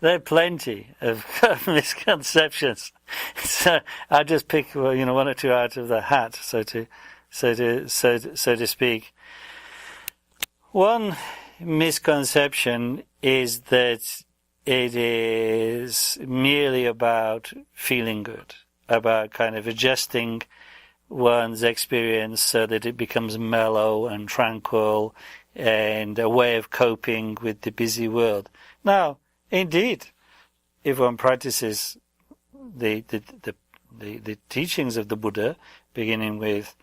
there are plenty of misconceptions. So I'll just pick one or two out of the hat, so to speak. One misconception is that it is merely about feeling good, about kind of adjusting one's experience so that it becomes mellow and tranquil and a way of coping with the busy world. Now, indeed, if one practices the teachings of the Buddha, beginning with,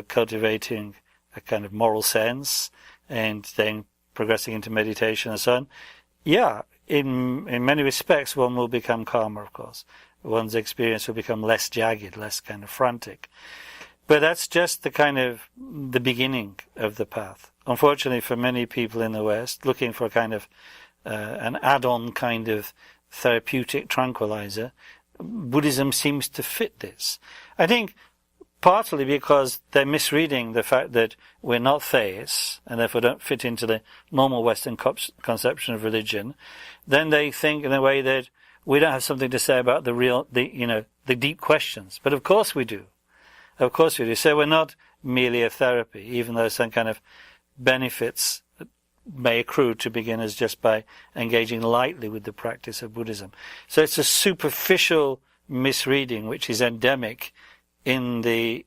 cultivating a kind of moral sense and then progressing into meditation and so on, in many respects one will become calmer, of course. One's experience will become less jagged, less kind of frantic. But that's just the beginning of the path. Unfortunately, for many people in the West, looking for a kind of an add-on kind of therapeutic tranquilizer, Buddhism seems to fit this. I think partly because they're misreading the fact that we're not theists and therefore don't fit into the normal Western conception of religion. Then they think in a way that we don't have something to say about the deep questions. But of course we do. Of course we do. So we're not merely a therapy, even though some kind of benefits may accrue to beginners just by engaging lightly with the practice of Buddhism. So it's a superficial misreading which is endemic in the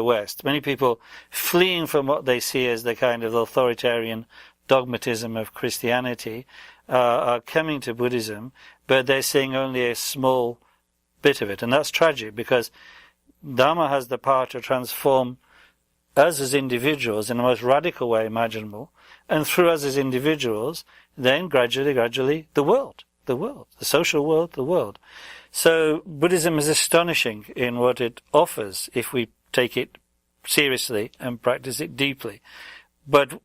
West. Many people fleeing from what they see as the kind of authoritarian dogmatism of Christianity are coming to Buddhism, but they're seeing only a small bit of it. And that's tragic, because Dharma has the power to transform us as individuals in the most radical way imaginable, and through us as individuals, then gradually the world, the social world, the world. So Buddhism is astonishing in what it offers if we take it seriously and practice it deeply. But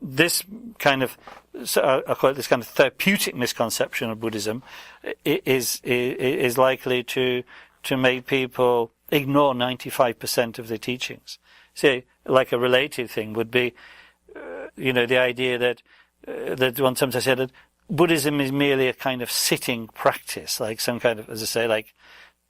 this kind of, I call it this kind of therapeutic misconception of Buddhism, is likely to make people ignore 95% of the teachings. See, like a related thing would be, the idea that one sometimes said that Buddhism is merely a kind of sitting practice, like some kind of, as I say, like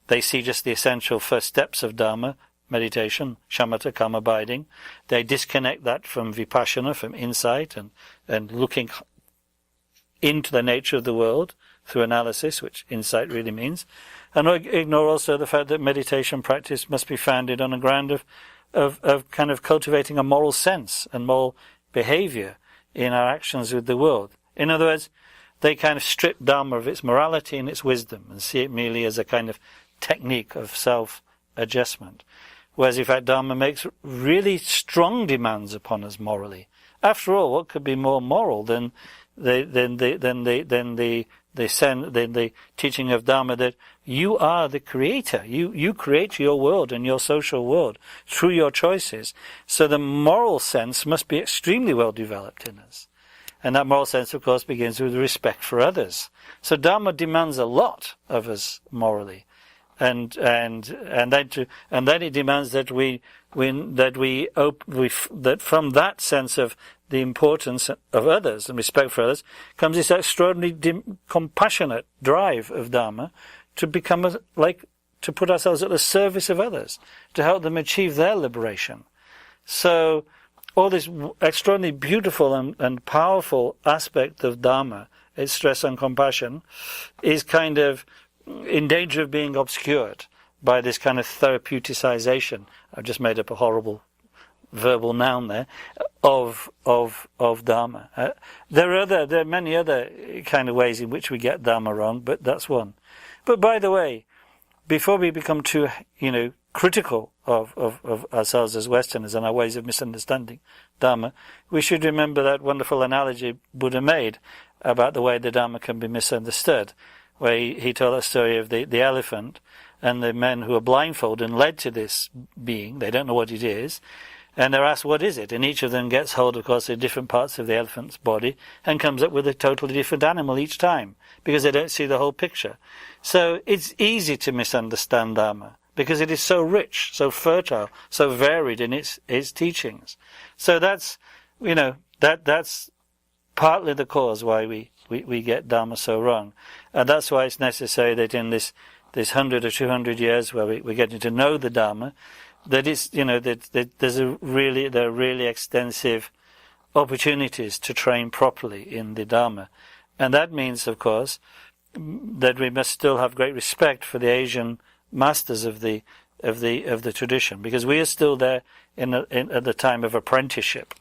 they see just the essential first steps of Dharma, meditation, shamatha, calm abiding. They disconnect that from vipassana, from insight and looking into the nature of the world through analysis, which insight really means. And ignore also the fact that meditation practice must be founded on a ground of kind of cultivating a moral sense and moral behavior in our actions with the world. In other words, they kind of strip Dharma of its morality and its wisdom and see it merely as a kind of technique of self-adjustment. Whereas, in fact, Dharma makes really strong demands upon us morally. After all, what could be more moral than the teaching of Dharma that you are the creator. You create your world and your social world through your choices. So the moral sense must be extremely well developed in us. And that moral sense, of course, begins with respect for others. So Dharma demands a lot of us morally. And then it demands that that from that sense of the importance of others and respect for others comes this extraordinary compassionate drive of Dharma to become to put ourselves at the service of others, to help them achieve their liberation. So all this extraordinarily beautiful and powerful aspect of Dharma, its stress on compassion, is kind of in danger of being obscured by this kind of therapeuticization. I've just made up a horrible verbal noun there, of Dharma. There are many other kind of ways in which we get Dharma wrong, but that's one. But by the way, before we become too, critical of ourselves as Westerners and our ways of misunderstanding Dharma, we should remember that wonderful analogy Buddha made about the way the Dharma can be misunderstood, where he told a story of the elephant and the men who are blindfolded and led to this being. They don't know what it is, and they're asked, what is it? And each of them gets hold, of course, of different parts of the elephant's body and comes up with a totally different animal each time, because they don't see the whole picture. So it's easy to misunderstand Dharma, because it is so rich, so fertile, so varied in its teachings. So that's, that's partly the cause why we we get Dharma so wrong. And that's why it's necessary that in this 100 or 200 years where we're getting to know the Dharma, that it's, that there are really extensive opportunities to train properly in the Dharma. And that means, of course, that we must still have great respect for the Asian masters of the tradition, because we are still there at the time of apprenticeship.